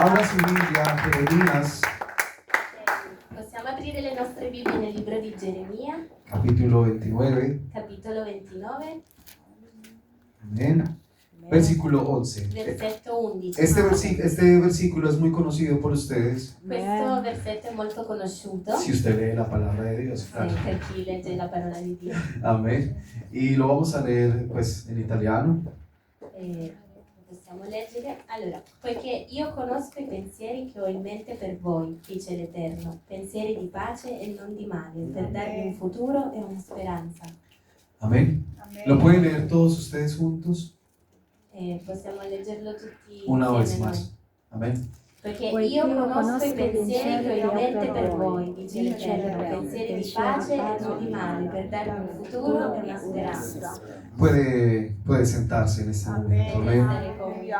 Abra su Biblia, Jeremías, Possiamo aprire le nostre Bibbie nel libro di Geremia, capítulo 29. capitolo 29, Amén. Versículo 11. versetto 11. Este versículo es muy conocido por ustedes, Questo versetto è molto conosciuto si usted lee la palabra de Dios. Claro. per chi legge la parola di Dio. Amén. Y lo vamos a leer pues en italiano. Possiamo leggere. Allora, poiché io conosco i pensieri che ho in mente per voi, dice l'Eterno, pensieri di pace e non di male, per darvi un futuro e una speranza. Amén. ¿Lo pueden leer todos ustedes juntos? Possiamo leggerlo tutti Una vez insieme noi. más. Amén. Perché io conosco i pensieri che ho in mente per voi, dice l'Eterno, pensieri di pace e non di male, per darvi un futuro e una speranza. Puede sentarse en este momento. Amén. Stare comodi.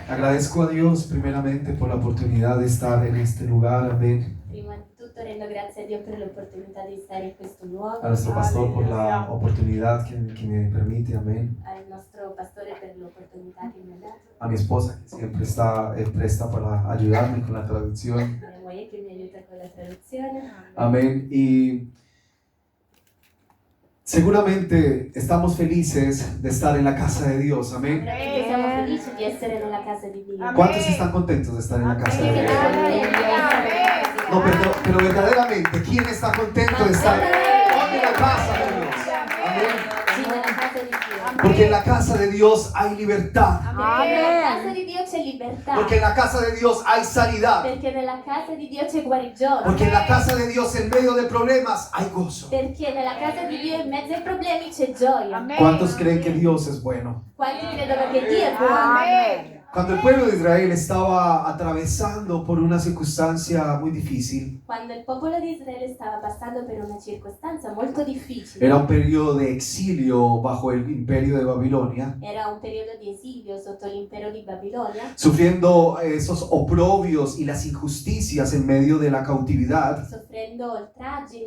Agradezco a Dios primeramente por la oportunidad de estar en este lugar. Amén. Prima di tutto rendo grazie a Dio per l'opportunità di stare in questo luogo, A nuestro pastor por la oportunidad que me permite. Amén. al nostro pastore per l'opportunità che mi ha dato, A mi esposa que siempre está presta para ayudarme con la traducción. a mia moglie che mi aiuta con la traduzione. Amén. Y seguramente estamos felices de estar en la casa de Dios. Amén. Veramente siamo felici di essere nella casa di Dio. ¿Cuántos están contentos de estar en la casa de Perché Dios? siamo contenti di essere nella casa di No, Dio. pero verdaderamente, ¿quién está contento de estar en la casa de Dios? Amén. Sì, nella casa di Dio. Porque en la casa de Dios hay libertad. Perché nella casa di Dio c'è libertà. Porque en la casa de Dios hay sanidad. Perché nella casa di Dio c'è guarigione. Porque en la casa de Dios en medio de problemas hay gozo. Perché nella casa di Dio in mezzo ai problemi c'è gioia. ¿Cuántos creen que Dios es bueno? Quanti credono che Dio è buono? Cuando el pueblo de Israel estaba atravesando por una circunstancia muy difícil, Quando il popolo di Israele stava passando per una circostanza molto difficile, era un periodo de exilio bajo el imperio de Babilonia, era un periodo di esilio sotto l'impero di Babilonia, sufriendo esos oprobios y las injusticias en medio de la cautividad, soffrendo oltraggi,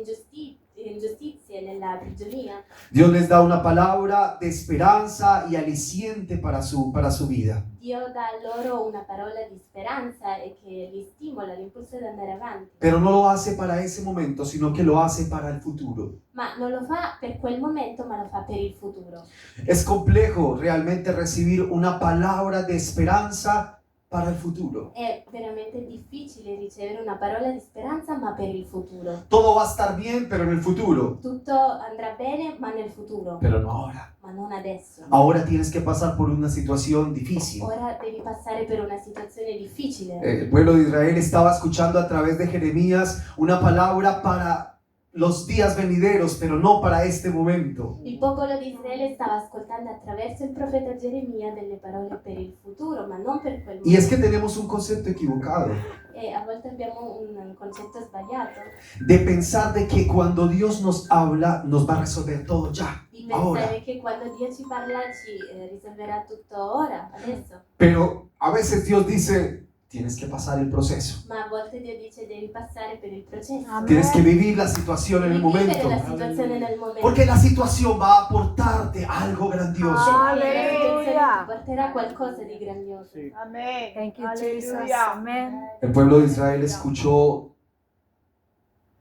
ingiustizie nella prigionia. Dios les da una palabra de esperanza y aliciente para su vida. Dio dà loro una parola di speranza e che li stimola, li impulsa ad andare avanti. Pero no lo hace para ese momento, sino que lo hace para el futuro. Ma non lo fa per quel momento, ma lo fa per il futuro. Es complejo realmente recibir una palabra de esperanza para el futuro. È veramente difficile ricevere una parola di speranza, ma per il futuro. Todo va a estar bien, pero en el futuro. Tutto andrà bene, ma nel futuro, Pero no ahora. ma non adesso. Ahora tienes que pasar por una situación difícil. Ora devi passare per una situazione difficile. El pueblo de Israel estaba escuchando a través de Jeremías una palabra para los días venideros, pero no para este momento. Il popolo di Israele stava ascoltando attraverso il profeta Geremia delle parole per il futuro, ma non per quel Y es que momento. tenemos un concepto equivocado E a volte abbiamo un concetto sbagliato de pensar de que cuando Dios nos habla nos va a resolver todo ya, di ahora. pensare che quando Dio ci parla ci risolverà tutto ora, adesso. Pero a veces Dios dice, tienes que pasar el proceso. Ma a volte Dio dice devi passare per il processo. Tienes que vivir la situación en el Devi vivere momento. la situazione nel momento. Porque la situación va a aportarte algo grandioso. Perché la situazione ti porterà qualcosa di grandioso. Amen. Thank you, Jesus. Hallelujah. Amen. El pueblo de Israel escuchó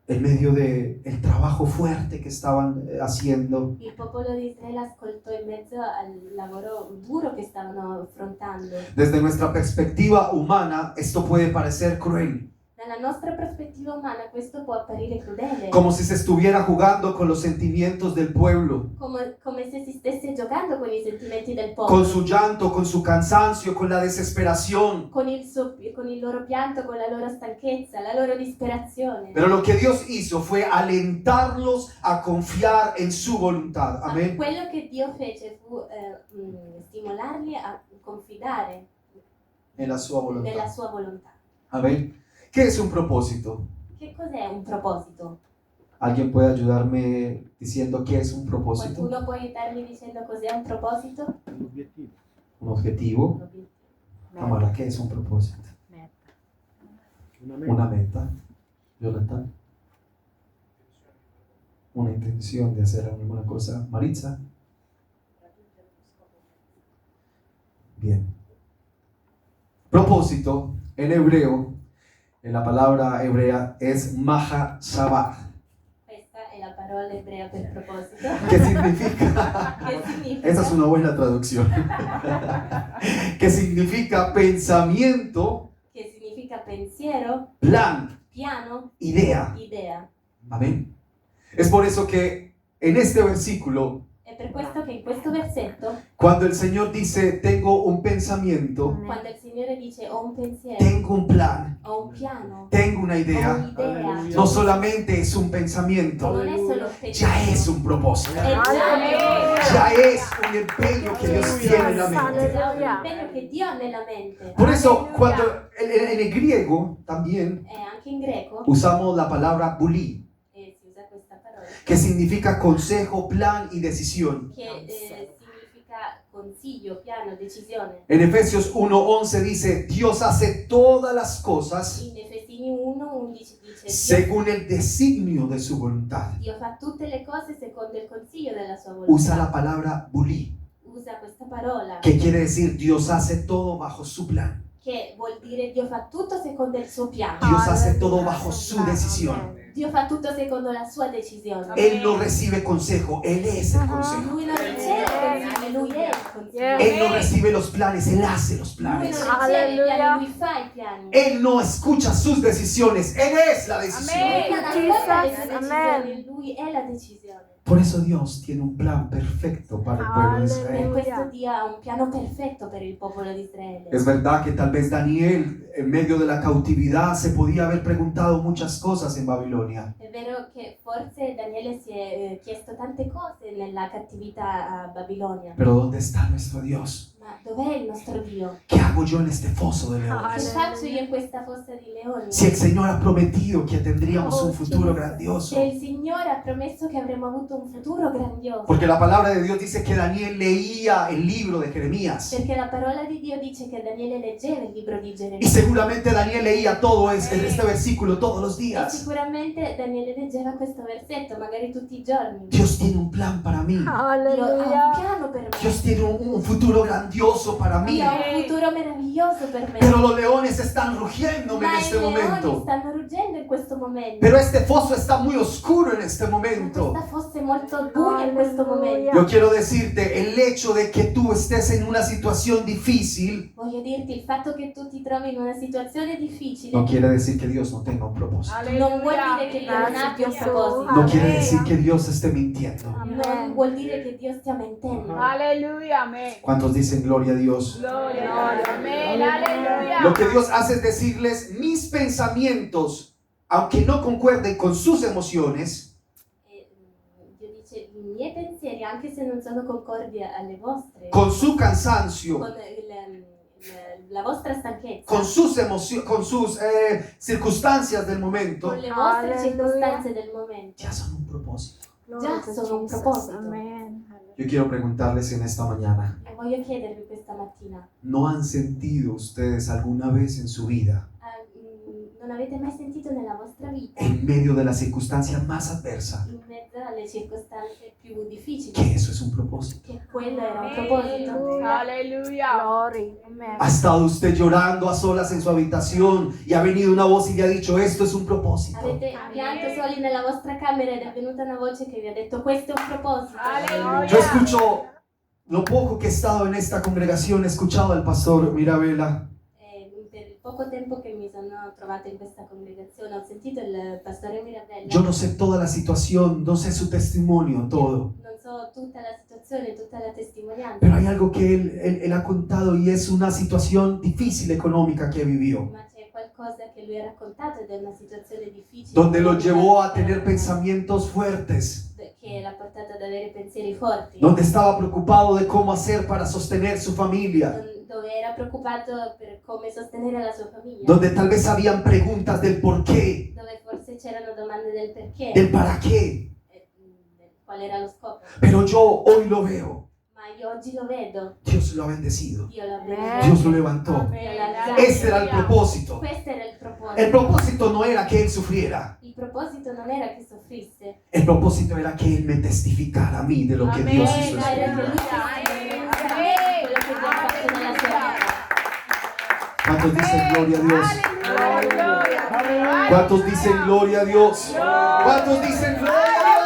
en medio del trabajo fuerte que estaban haciendo. Il popolo di Israele ascoltò in mezzo al lavoro duro che stavano affrontando. Desde nuestra perspectiva humana, esto puede parecer cruel, Dalla nostra prospettiva umana questo può apparire crudele, como si se estuviera jugando con los sentimientos del pueblo, come se si stesse giocando con i sentimenti del con popolo, su llanto, con su cansancio, con la desesperación. con il loro pianto, con la loro stanchezza, la loro disperazione. Pero lo que Dios hizo fue alentarlos a confiar en su voluntad. Ma Amén. quello che Dio fece fu stimolarli a confidare En la sua nella voluntad. sua volontà. Amén. ¿Qué es un propósito? Che cos'è un proposito? ¿Alguien puede ayudarme diciendo qué es un propósito? Qualcuno può aiutarmi dicendo cos'è un proposito? Un objetivo. Tamara, ¿qué es un propósito? Una meta. Jonathan. Una intención de hacer alguna cosa. Maritza. Bien. Propósito en hebreo, en la palabra hebrea es mahashabah. Questa è la parola ebrea per proposito. ¿Qué significa? Che significa? Esa es una buena traducción. Que significa pensamiento, Che significa pensiero, plan, piano, idea. idea. Amén. Es por eso que en este versículo, È per questo che in questo versetto, cuando el Señor dice, tengo un pensamiento, quando il Signore dice ho un pensiero, tengo un plan, ho un piano, tengo una ho idea, un'idea, no solamente es un pensamiento, non è solo un ya pensiero, es un propósito. è già Ya es un empeño que Dios tiene en la mente. è già un impegno che Dio ha nella mente. Por eso, cuando en el griego también E anche in greco usamos la palabra bulí, si usa questa parola, que significa consejo, plan y decisión. che significa consiglio, piano, decisione. En Efesios 1:11 dice, Dios hace todas las cosas In Efesini 1:11 dice según el designio de su voluntad. Dio fa tutte le cose secondo il consiglio della sua volontà. Usa la palabra bulí, Usa questa parola que quiere decir Dios hace todo bajo su plan. che vuol dire Dio fa tutto secondo il suo piano. Dios hace todo bajo su decisión. Dio fa tutto secondo la sua decisione. Él no recibe consejo, Él es el consejo. Lui non riceve consiglio, lui è il consiglio. Él no recibe los planes, Él hace los Lui non planes. riceve i piani, lui fa i piani. Él no escucha sus decisiones, Él es la decisión. Lui non ascolta le sue decisioni, lui è la decisione. Por eso Dios tiene un plan perfecto para el pueblo de Per Israel. questo Dio ha un piano perfetto per il popolo di Israele. Es verdad que tal vez Daniel, en medio de la cautividad, se podía haber preguntado muchas cosas en Babilonia. È vero che forse Daniele si è chiesto tante cose nella cattività a Babilonia, Pero ¿dónde está nuestro Dios? ma dov'è il nostro Dio? ¿Qué hago yo en este foso de Che leones? faccio io in questa fossa di leoni? Si el Señor ha prometido que tendríamos un futuro grandioso. Se il Signore ha promesso che avremmo avuto un futuro grandioso, Porque la palabra de Dios dice que Daniel leía el libro de Jeremías. perché la parola di Dio dice che Daniele leggeva il libro di Y Geremia seguramente Daniel leía todo este versículo todos los e días. sicuramente Daniele leggeva questo versetto magari tutti i giorni. Dios tiene un plan para mí. Dio ha un piano per me, Dios tiene un futuro grandioso para mí. Dio ha un futuro meraviglioso per me. Pero los leones están rugiéndome en Ma este i leoni momento. stanno ruggendo in questo momento. Pero este foso está muy oscuro en este momento. Questa fosse molto buia in questo momento. Yo quiero decirte, el hecho de que tú estés en una situación difícil Voglio dirti, il fatto che tu ti trovi in una situazione difficile no quiere decir que Dios no tenga un propósito. non vuol dire che Dio non abbia un proposito. No quiere decir que Dios esté mintiendo. Non vuol dire che Dio stia mentendo. Aleluya, amén. ¿Cuántos dicen gloria a Dios? Gloria, amén, aleluya. Lo que Dios hace es decirles, mis pensamientos, aunque no concuerden con sus emociones, Dio dice, i miei pensieri, anche se non sono concordi alle vostre, con su cansancio, con la vostra stanchezza, con sus emociones, con sus circunstancias del momento, con le vostre Alleluia. circostanze del momento, ya son un propósito. già sono un proposito. Yo quiero preguntarles en esta mañana, E voglio chiedervi questa mattina, ¿no han sentido ustedes alguna vez en su vida, non avete mai sentito nella vostra vita, en medio de la circunstancia más adversa, in mezzo alle circostanze più difficili, que eso es un propósito? che quello era un proposito? Aleluya. ¿Ha estado usted llorando a solas en su habitación y ha venido una voz y le ha dicho, esto es un propósito? Avete pianto soli nella vostra camera ed è venuta una voce che vi ha detto questo è un proposito. Aleluya. Yo escucho, lo poco que he estado en esta congregación, he escuchado al pastor Mirabella. Per il poco tempo che mi sono trovata in questa congregazione ho sentito il pastore Mirabella. Yo no sé toda la situación, no sé su testimonio, todo. Non so tutta la situazione, tutta la testimonianza, Pero hay algo que él ha contado y es una situación difícil económica que vivió. ma c'è qualcosa che lui ha raccontato ed è una situazione difficile. Donde lo llevó a tener pensamientos fuertes. Che l'ha portato ad avere pensieri forti. Donde estaba preocupado de cómo hacer para sostener su familia. Dove era preoccupato per come sostenere la sua famiglia. Donde tal vez habían preguntas del por qué, Dove forse c'erano domande del perché. del para qué. Del qual era lo scopo. Pero yo hoy lo veo. Ma io oggi lo vedo. Dios lo ha bendecido. Dio l'ha Amen. benedetto. Dios lo levantó. Dio l'ha alzato. Ese era el propósito. Questo era il proposito. El propósito no era que él sufriera. Il proposito non era che soffrisse. El propósito era que él me testificara a mí de lo que Dios hizo en Ma su era che vida. lui quello che Dio ha fatto nella sua vita. ¿Cuántos dicen gloria a Dios? Aleluya. ¿Cuántos dicen gloria a Dios? ¿Cuántos dicen gloria a Dios?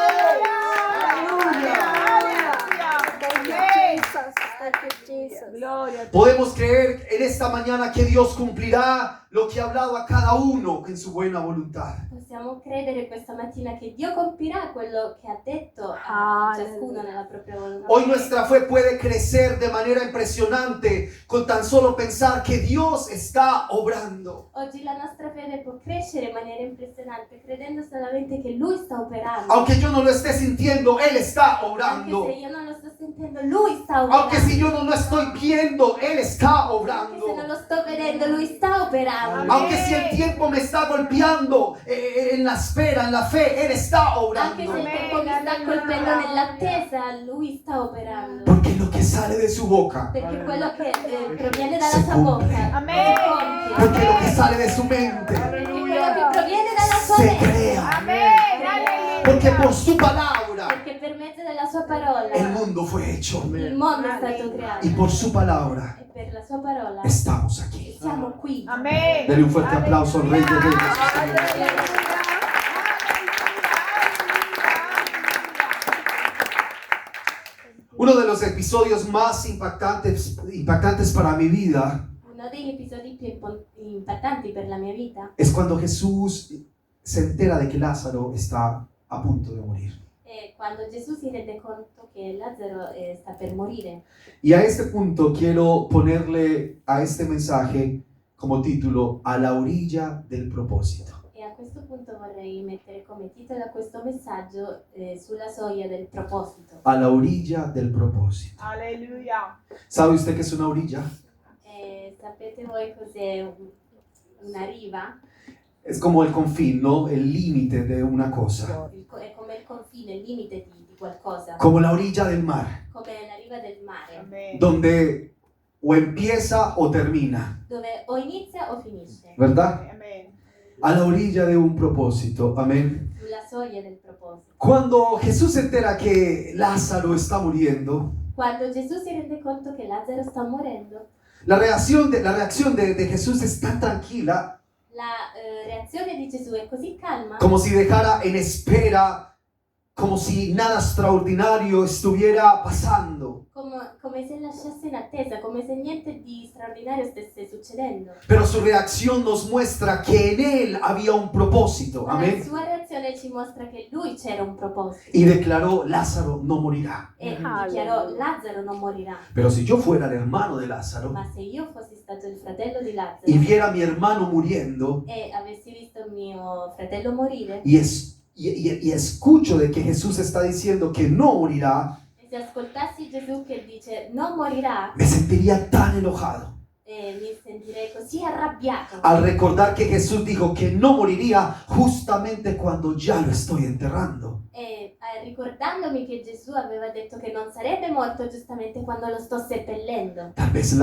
Gloria a ti. Podemos creer en esta mañana que Dios cumplirá lo que ha hablado a cada uno en su buena voluntad. Possiamo credere questa mattina che Dio compirà quello che ha detto a ciascuno nella propria volontà. Hoy nuestra fe puede crecer de manera impresionante con tan solo pensar que Dios está obrando. Oggi la nostra fede può crescere in maniera impressionante credendo solamente che Lui sta operando. Aunque yo no lo esté sintiendo, Él está Anche obrando. se io non lo sto sentendo, Lui sta operando. Aunque si yo no lo estoy viendo, Él está Anche se non obrando. lo sto vedendo, Lui sta operando. Aunque si el tiempo me está golpeando en la espera, en la fe, Él está Anche obrando. se il tempo mi sta colpendo nell'attesa, Lui sta operando. Porque lo que sale de su boca, Perché quello che proviene dalla Se sua cumple. bocca Amen. si compie. porque lo que sale de su mente, Perché quello che proviene dalla sua se mente. crea. Amén. Porque por su palabra Perché per mezzo della sua parola el mundo fue hecho. il mondo è stato creato. Y por su palabra E per la sua parola estamos aquí. siamo qui. Amén. Dele un fuerte aplauso al Rey de Reyes. Uno de los episodios más impactantes para mi vida Uno degli episodi più impattanti per la mia vita es cuando Jesús se entera de que Lázaro está a punto de morir. è quando Gesù si rende conto che Lazzaro sta per morire. Y a este punto quiero ponerle a este mensaje como título: A la orilla del propósito. E a questo punto vorrei mettere come titolo a questo messaggio sulla soglia del proposito. A la orilla del propósito. Aleluya. ¿Sabe usted qué es una orilla? Sapete voi cos'è una riva? Es como el confín, ¿no? El límite de una cosa. È come il confine, il limite di qualcosa, Como la orilla del mar, come la riva del mare, Amén. donde o empieza o termina, dove o inizia o finisce. ¿verdad? Amén. A la orilla de un propósito. Amén. Sulla soglia del proposito. Cuando Jesús se entera que Lázaro está muriendo, Quando Gesù si rende conto che Lazzaro sta morendo, la reacción de Jesús es tan tranquila la reazione di Gesù è così calma, como si dejara en espera, como si nada extraordinario estuviera pasando. come se lasciasse in attesa, come se niente di straordinario stesse succedendo. Pero su reacción nos muestra que en él había un propósito. Ma la Amén. sua reazione ci mostra che lui c'era un proposito Y declaró: Lázaro no morirá. e dichiarò: Lazzaro non morirà. Pero si yo fuera el hermano de Lázaro Ma se io fossi stato il fratello di Lazzaro y viera a mi hermano muriendo e avessi visto mio fratello morire y escucho de que Jesús está diciendo que no morirá, e se ascoltassi Gesù che dice non morirà, me sentiría tan enojado mi sentirei così arrabbiato al recordar que Jesús dijo que no moriría justamente cuando ya lo estoy enterrando. e ricordandomi che Gesù aveva detto che non sarebbe morto giustamente quando lo sto seppellendo. Tal vez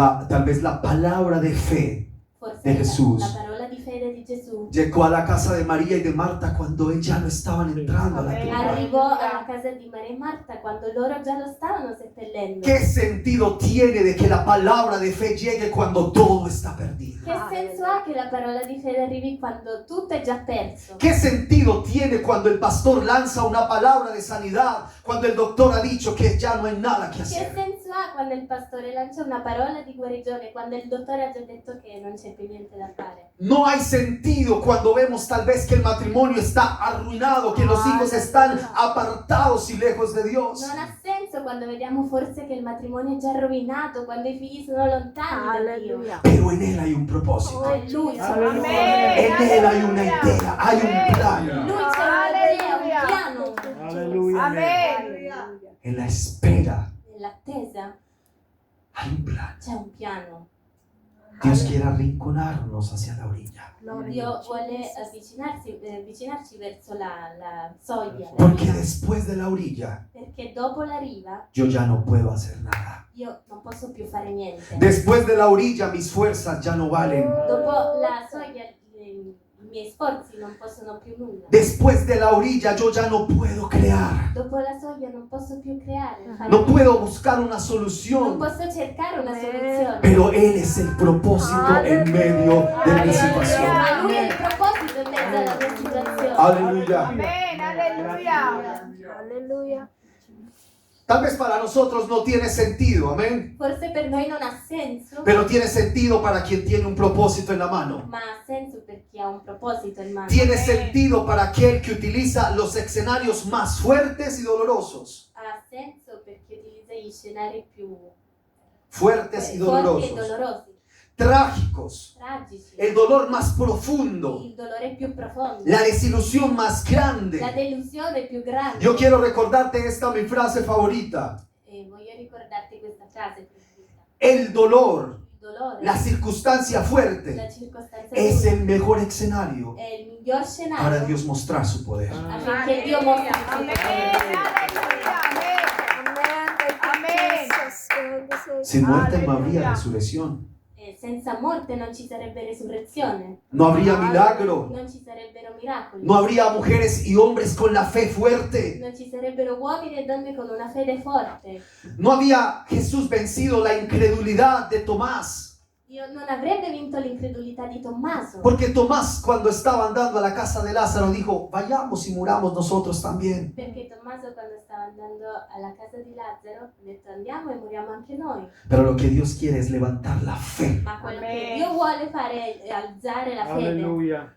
la palabra de fe Forse de Jesús la parola di fede di Gesù llegó a la casa de María y de Marta cuando ya lo estaban entrando a la tumba. arrivò alla casa di Maria e Marta quando loro già lo stavano seppellendo. ¿Qué sentido tiene de que la palabra de fe llegue cuando todo está perdido? Che senso ha che la parola di fede arrivi quando tutto è già perso? ¿Qué sentido tiene cuando el pastor lanza una palabra de sanidad, cuando el doctor ha dicho que ya no hay nada que Che hacer? senso ha quando il pastore lancia una parola di guarigione, quando il dottore ha già detto che non c'è più niente da fare? No hay sentido cuando vemos tal vez que el matrimonio está arruinado, que los hijos están apartados y lejos de Dios. Non ha senso quando vediamo forse che il matrimonio è già rovinato, quando i figli sono lontani da Dio. Pero en él hay un propósito. Alleluia. Amén. En él hay una idea, hay un plan. Lui c'è un'idea, un piano. Aleluya. Amén. En la espera Nell'attesa hay un plan. c'è un piano. Dios quiere arrinconarnos hacia la orilla. Dio vuole avvicinarci verso la soglia, la Porque riva, después de la orilla perché dopo la riva yo ya no puedo hacer nada. io non posso più fare niente. Después de la orilla mis fuerzas ya no valen. Dopo la soglia i miei sforzi non possono più nulla. Después de la orilla yo ya no puedo crear. Dopo la soglia non posso più creare, fare No niente. puedo buscar una Non solución. posso cercare una soluzione. Pero Él es el propósito en medio de mi situación. Ma lui è il proposito in mezzo alla mia situazione. Aleluya. Amén, aleluya. Aleluya. Tal vez para nosotros no tiene sentido, amén. Forse per noi non ha senso, Pero tiene sentido para quien tiene un propósito en la mano. ma ha senso per chi ha un proposito in mano. Tiene sentido para aquel que utiliza los escenarios más fuertes y dolorosos. Ha senso per chi utilizza gli scenari più Fuertes y forti e dolorosos. dolorosi, Trágicos. tragici. El dolor más profundo. Il dolore più profondo, La desilusión más la grande. delusione più grande. Yo quiero recordarte esta mi frase favorita. E voglio ricordarti questa frase preferita. El dolor, Il dolore, la circunstancia la fuerte, circostanza es dura, el mejor escenario è il miglior para scenario Dios mostrar su poder. affinché Dio mostri il suo Amén, potere. aleluya, amén. Amén. Amén. Sin muerte no Aleluya. habría resurrección. Senza morte non ci sarebbe resurrezione, No habría milagro. non ci sarebbero miracoli, No habría mujeres y hombres con la fe fuerte. non ci sarebbero uomini e donne con una fede forte. No había Jesús vencido la incredulidad de Tomás. Dio non avrebbe vinto l'incredulità di Tommaso, Porque Tomás cuando estaba andando a la casa de Lázaro dijo, vayamos y muramos nosotros también. perché Tommaso quando stava andando alla casa di Lazzaro ha detto andiamo e moriamo anche noi. Pero lo que Dios quiere es levantar la fe. Ma quello che Amen. Dio vuole fare è alzare la fede. Aleluya.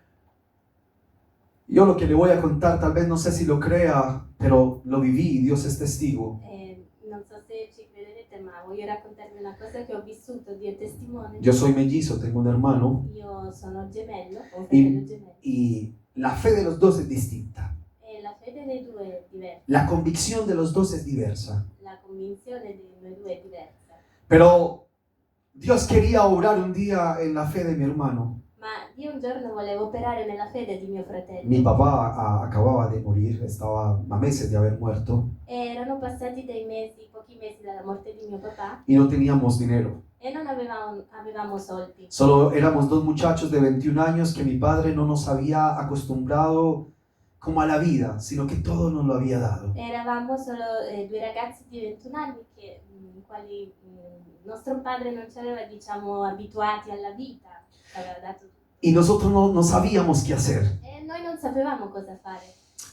Yo lo que le voy a contar, tal vez no sé si lo crea, pero lo viví y Dios es testigo. Non so se ci crederete, ma voglio raccontarvi una cosa che ho vissuto, Dio è testimone. Yo soy mellizo, tengo un hermano Io sono gemello, ho un y, fratello gemello, y la fe de los dos es distinta. e la fede dei due è diversa, La convicción de los dos es diversa. la convinzione dei noi due è diversa. Pero Dios quería obrar un día en la fe de mi hermano. Ma io un giorno volevo operare nella fede di mio fratello. Mi papá acababa de morir, estaba a meses de haber muerto E erano passati dei mesi, pochi mesi dalla morte di mio papà y no teníamos dinero. e non avevamo soldi. Solo éramos dos muchachos de 21 años que mi padre no nos había acostumbrado como a la vida, sino que todo nos lo había dado. Eravamo solo due ragazzi di 21 anni che, quali nostro padre non ci aveva, diciamo, abituati alla vita, ci aveva dato tutto. Y nosotros no sabíamos qué hacer. E noi non sapevamo cosa fare.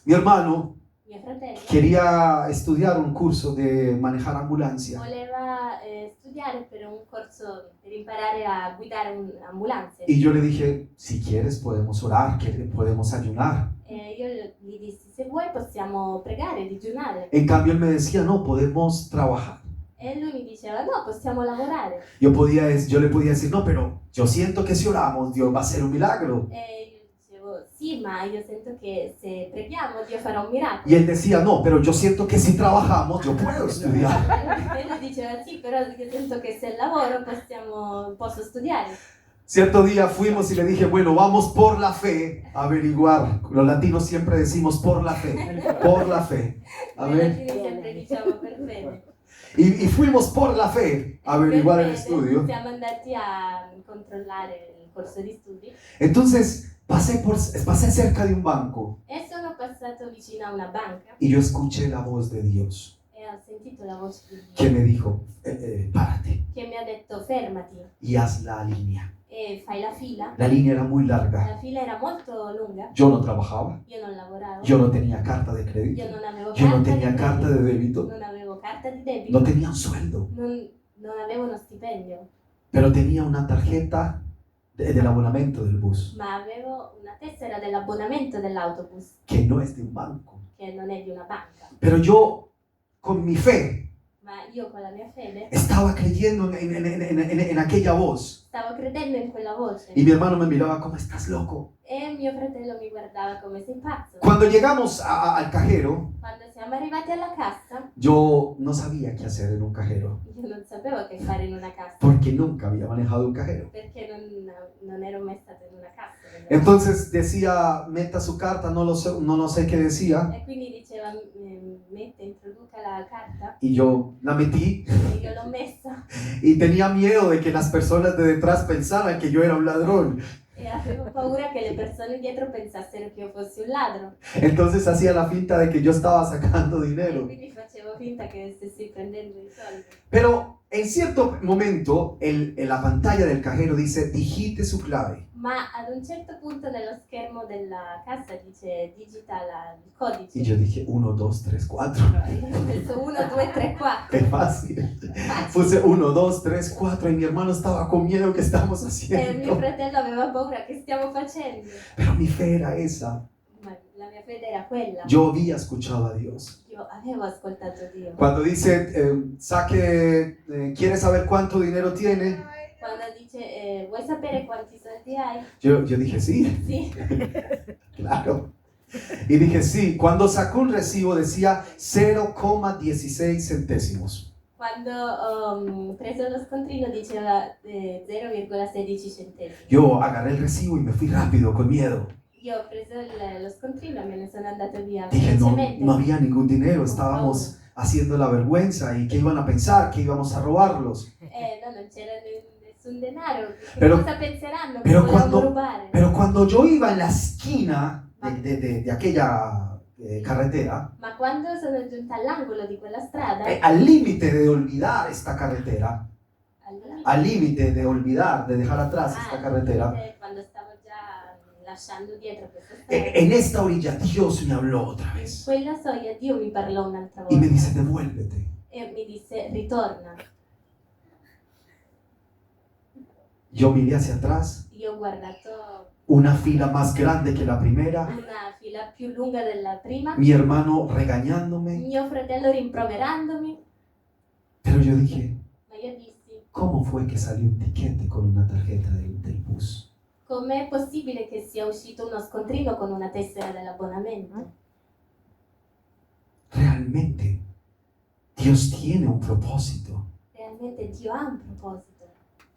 Mi hermano Mio fratello quería estudiar un curso de manejar ambulancia voleva studiare per un corso per imparare a guidare un'ambulanza. y yo le dije, si quieres podemos orar, que podemos ayunar. E io gli dissi, se vuoi possiamo pregare, digiunare. En cambio él me decía, no, podemos trabajar. E lui mi diceva, no, possiamo lavorare. Yo le podía decir, no, pero yo siento que si oramos Dios va a hacer un milagro. E io dicevo, sì, ma io sento che se preghiamo Dio farà un miracolo. Y él decía, no, pero yo siento que si trabajamos yo puedo estudiar. E lui diceva, sì, però io sento che se lavoro posso studiare. Cierto día fuimos y le dije, bueno, vamos por la fe a averiguar. Los latinos siempre decimos por la fe, por la fe. Noi Amén. latini sempre diciamo per fede. Y fuimos por la fe a averiguar el Per fede estudio. siamo andati a controllare il corso di studi Entonces pasé cerca de un banco e sono passato vicino a una banca y yo escuché la voz de Dios e ho sentito la voce di que Dio me dijo, párate che mi ha detto fermati y haz la línea. e fai la fila. La línea era muy larga. La fila era molto lunga, Yo no trabajaba, io non lavoravo, yo no tenía carta de io crédito, non avevo yo no carta tenía di carta de débito, non avevo carta di debito, no tenía un sueldo, non avevo uno stipendio, pero tenía una tarjeta del abonamiento del bus, ma avevo una tessera dell'abbonamento dell'autobus, que no es de un banco. che non è di una banca. Pero yo, con mi fe, Ma io con la mia fede estaba creyendo en aquella voz. stavo credendo in quella voce Y mi hermano me miraba como, ¿estás loco? e mio fratello mi guardava come sei pazzo. Cuando llegamos al cajero, Quando siamo arrivati alla cassa, yo no sabía qué hacer en un cajero, io non sapevo che fare in una cassa, porque nunca había manejado un cajero. perché non ero mai stata in una cassa. Entonces decía, meta su carta, no sé qué decía, E quindi diceva, introduca la carta, y yo la metí e io l'ho messa y tenía miedo de que las personas de detrás pensaran que yo era un ladrón. e e avevo paura che le persone dietro pensassero che io fossi un ladro. Entonces hacía la finta de que yo estaba sacando E dinero. quindi facevo finta che stessi prendendo i soldi. Pero en cierto momento en la pantalla del cajero dice, digite su clave. Ma ad un certo punto nello schermo della cassa dice digita il codice. Y yo dije, 1, 2, 3, 4. Io ho messo 1, 2, 3, 4. Es fácil. Puse 1, 2, 3, 4 y mi hermano estaba con miedo que estamos E mio haciendo. fratello aveva paura che stiamo facendo. Pero mi fe era esa. Ma la mia fede era quella. Yo había escuchado a Dios. Io avevo ascoltato Dio. Cuando dice, ¿quiere saber cuánto dinero tiene? Quando dice vuoi sapere quanti soldi hai? Yo dije, sí, Sì. claro. Y dije, sí. Cuando sacó un recibo decía 0,16 centésimos. Quando ho preso lo scontrino diceva 0,16 centesimi. Yo agarré el recibo y me fui rápido, con miedo. Io ho preso lo scontrino e me ne sono andata via Dije, velocemente. no había ningún dinero, estábamos haciendo la vergüenza y qué iban a pensar, que íbamos a robarlos. No, non c'era nessun denaro. Che Pero- cosa penseranno? Che pero volevamo quando- rubare? Pero cuando yo iba en la esquina de aquella carretera, Ma quando sono giunta all'angolo di quella strada, al límite de olvidar esta carretera, al límite de olvidar, de dejar atrás esta carretera, quando stavo già lasciando dietro questa strada, en esta orilla Dios me habló otra in vez quella soglia Dio mi parlò un'altra y me volta dice, devuélvete. e mi disse ritorna. Yo miré hacia atrás, Io ho guardato una fila más grande que la primera, una fila più lunga della prima, mi hermano regañándome, mio fratello rimproverandomi, pero yo dije, ma io dissi ¿cómo fue que salió un tiquete con una tarjeta del bus? com'è possibile che sia uscito uno scontrino con una tessera dell'abbonamento? Realmente, Dios tiene un propósito. Realmente Dio ha un proposito.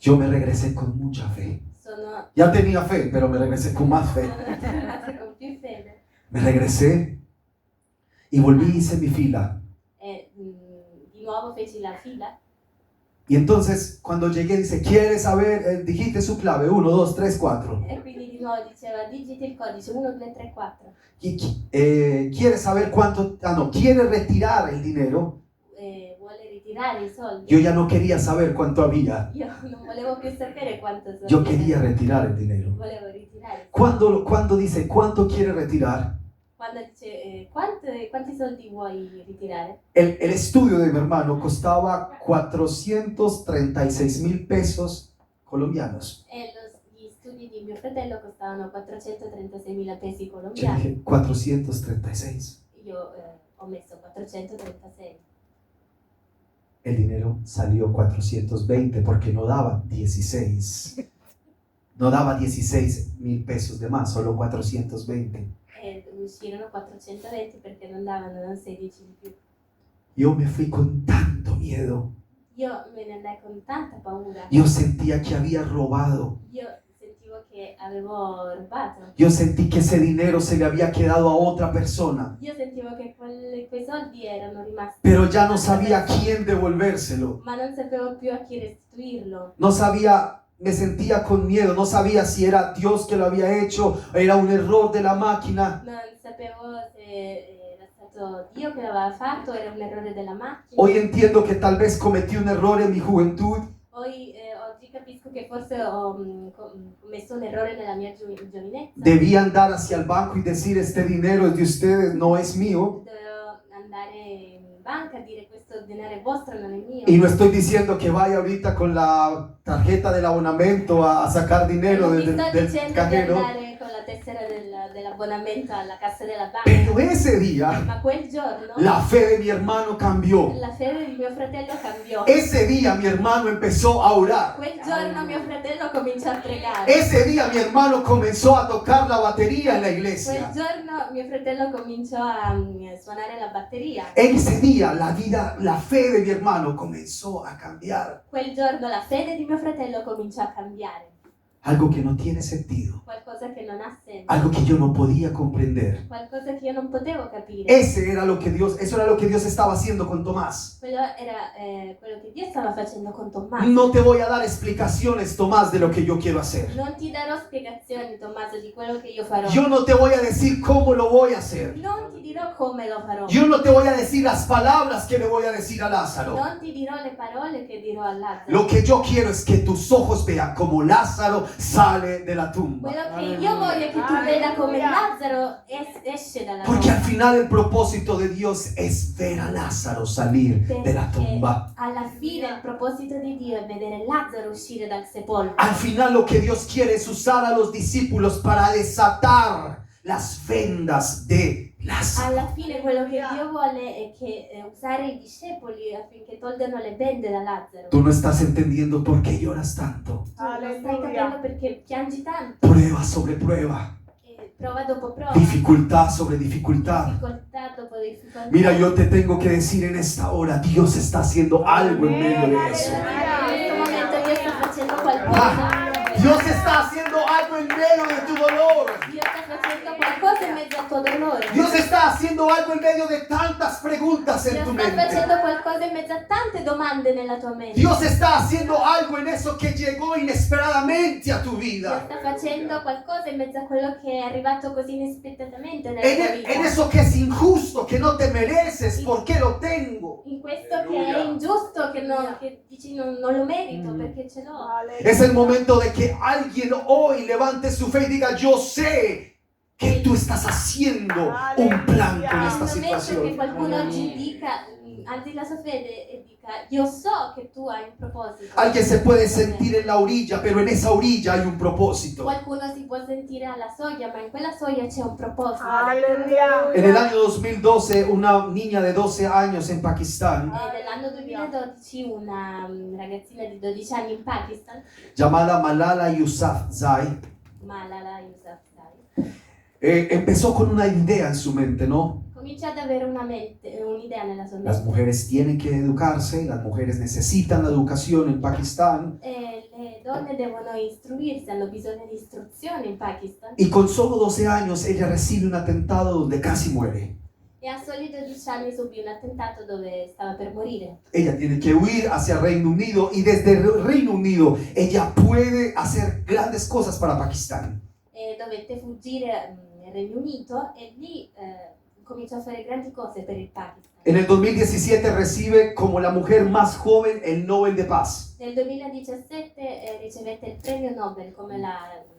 Yo me regresé con mucha fe. Sono Ya tenía fe, pero me regresé con más fe. tornata con più fede Me regresé y volví y hice mi fila. e di nuovo feci la fila. Y entonces, cuando llegué, dice, ¿quieres saber? Dijiste su clave, 1, 2, 3, 4. E quindi di nuovo diceva digiti il codice 1, 2, 3, 4. ¿Quieres saber cuánto? No, ¿quieres retirar el dinero? Vuole ritirare i soldi. Yo ya no quería saber cuánto había. Io non volevo più sapere quanto soldi. Yo quería retirar el dinero. Volevo ritirare. Cuando dice, ¿cuánto quiere retirar? Quando dice quanti soldi vuoi ritirare? El estudio de mi hermano costaba 436,000 pesos colombianos. E gli studi di mio fratello costavano 436.000 pesi Yo colombiani. dije, 436. Io ho messo 436. El dinero salió 420 porque no daba 16. No daba 16,000 pesos de más, solo 420. E uscirono 420 perché non davano 16 di più. Yo me fui con tanto miedo. Io me ne andai con tanta paura. Yo sentía que había robado. Io sentivo che avevo rubato. Yo sentí que ese dinero se le había quedado a otra persona. Io sentivo che quei soldi erano rimasti. Pero ya no sabía a quién devolvérselo. Ma non sapevo più a chi restituirlo. No sabía, me sentía con miedo. No sabía si era Dios que lo había hecho, era un error de la máquina. Non sapevo se era stato Dio che l'aveva fatto, era un errore della macchina. Hoy entiendo que tal vez cometí un error en mi juventud. Poi oggi capisco che forse ho commesso un errore nella mia giovinezza. Debí andar hacia el banco y decir, este dinero es de ustedes, no es mío. Dovevo andare in banca a dire questo denaro è vostro, non è mio. Y no estoy diciendo que vaya ahorita con la tarjeta del abonamento a sacar dinero Non ti sto del dicendo di cajero. andare con la tessera dell'abbonamento alla cassa della banca. Pero ese día, Ma quel giorno la fe de mi hermano cambió. la fede di mio fratello cambiò. Ese día mi hermano empezó a orar. Quel giorno mio fratello cominciò a pregare. Ese día mi hermano comenzó a tocar la batería en la Quel iglesia. giorno mio fratello cominciò a suonare la batteria. Ese día la fe de mi hermano comenzó a cambiar. Quel giorno la fede di mio fratello cominciò a cambiare. algo que no tiene sentido, qualcosa che non ha senso, algo que yo no podía comprender. qualcosa che io non potevo capire. Eso era lo que Dios estaba haciendo con Tomás. Quello era quello che Dio stava facendo con Tommaso. No te voy a dar explicaciones, Tomás, de lo que yo quiero hacer. Non ti darò spiegazioni, Tommaso, di quello che io farò. Yo no te voy a decir cómo lo voy a hacer. Non ti dirò come lo farò. Yo no te voy a decir las palabras que le voy a decir a Lázaro. Non ti dirò le parole che dirò a Lazzaro. Lo que yo quiero es que tus ojos vean como Lázaro sale de la tumba. Quello che io voglio è che tu veda come Lazzaro esce dalla Porque al tomba. final el propósito de Dios es ver a Lázaro salir de la Perché tumba. alla fine il proposito di Dio è vedere Lazzaro uscire dal sepolcro. Al final lo que Dios quiere es usar a los discípulos para desatar las vendas de Lázaro. Alla fine quello che Dio vuole è che usare i discepoli affinché tolgano le bende da Lazzaro. Tú no estás entendiendo por qué lloras tanto. Tu non stai capendo perché piangi tanto. Prueba sobre prueba. Prova dopo prova. Dificultad sobre dificultad. Difficoltà dopo difficoltà. Mira, yo te tengo que decir en esta hora, Dios está haciendo algo en medio de eso. In questo momento Dio sta facendo qualcosa. Dios está haciendo algo en medio de tu dolor. Dio sta facendo qualcosa in mezzo al tuo dolore. Dios está haciendo algo en medio de tantas preguntas Dio en tu sta mente. facendo qualcosa in mezzo a tante domande nella tua mente. Dios está haciendo algo en eso que llegó inesperadamente a tu Dio vida. sta facendo qualcosa in mezzo a quello che è arrivato così inaspettatamente nella tua vita. En eso que es injusto, que no te mereces, ¿por qué lo tengo? In questo che è ingiusto, che dici non lo merito perché ce l'ho. Es el momento de que alguien hoy levante su fe y diga, yo sé que tú estás haciendo un plan con È esta il momento che situación. qualcuno oggi dica, alzi la sua fede e dica, io so che tu hai un proposito. Alguien se puede sentir en la orilla, pero en esa orilla hay un propósito. Qualcuno si può sentire alla soglia, ma in quella soglia c'è un proposito. Aleluya. En el año 2012, una niña de 12 años en Pakistán, Nell'anno 2012 una ragazzina di 12 anni in Pakistan, llamada Malala Yousafzai, Malala Yousafzai, empezó con una idea en su mente, ¿no? comincia ad avere un'idea nella sua Las mente. mujeres tienen que educarse, las mujeres necesitan la educación en Pakistán. Le donne devono istruirsi, hanno bisogno di istruzione in Pakistan. Y con solo 12 años ella recibe un atentado donde casi muere. E a soli 12 anni subì un attentato dove stava per morire. Ella tiene que huir hacia Reino Unido y desde el Reino Unido ella puede hacer grandes cosas para Pakistán. E dovette fuggire nel Regno Unito e lì cominciò a fare grandi cose per il Pakistan. En el 2017 recibe como la mujer más joven el Nobel de Paz. Nel 2017 ricevette il premio Nobel come la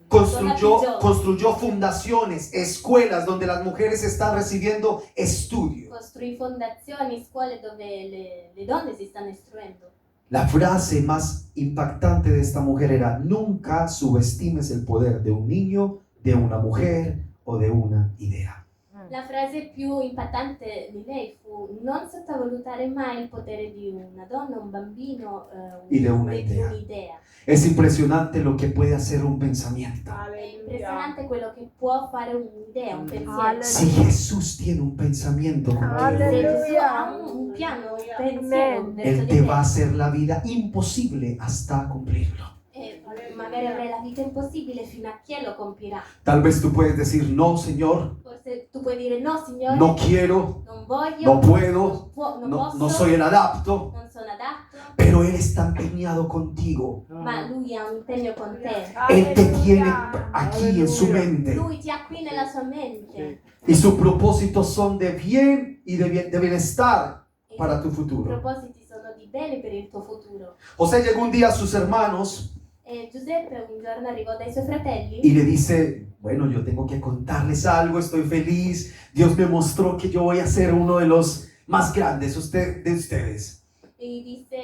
donna più giovane. Construyó fundaciones, escuelas donde las mujeres están recibiendo estudio. Costruì fondazioni, scuole dove le donne si stanno istruendo. La frase más impactante de esta mujer era: nunca subestimes el poder de un niño, de una mujer o de una idea. La frase più impattante di lei fu: non sottovalutare mai il potere di una donna, un bambino, Y de una di idea. un'idea. Es impresionante lo que puede hacer un pensamiento. È impressionante quello che può fare un'idea, un pensiero. Alleluia. Si Jesús tiene un pensamiento contigo, Se Gesù ha un piano, un pensiero verso Él di te va a te, hacer la vida imposible hasta cumplirlo. magari avrai la vita impossibile fino a che lo compirà. Tal vez tú puedes decir: no, Señor, Forse tu puoi dire: no, Signore, no quiero, non voglio, no puedo, non no, posso, no soy el adapto. non sono adatto, Pero Él está empeñado contigo. ma Lui ha un impegno con te. Él te tiene aquí en su mente. Lui ti ha qui nella sua mente. Y sus propósitos son de bien y de bienestar E para tu i futuro. propositi sono di bene per il tuo futuro. José llegó un día a sus hermanos E Giuseppe un giorno arrivó dai suoi fratelli y le dice: bueno, yo tengo que contarles algo, estoy feliz. Dios me mostró que yo voy a ser uno de los más grandes de ustedes. e gli disse: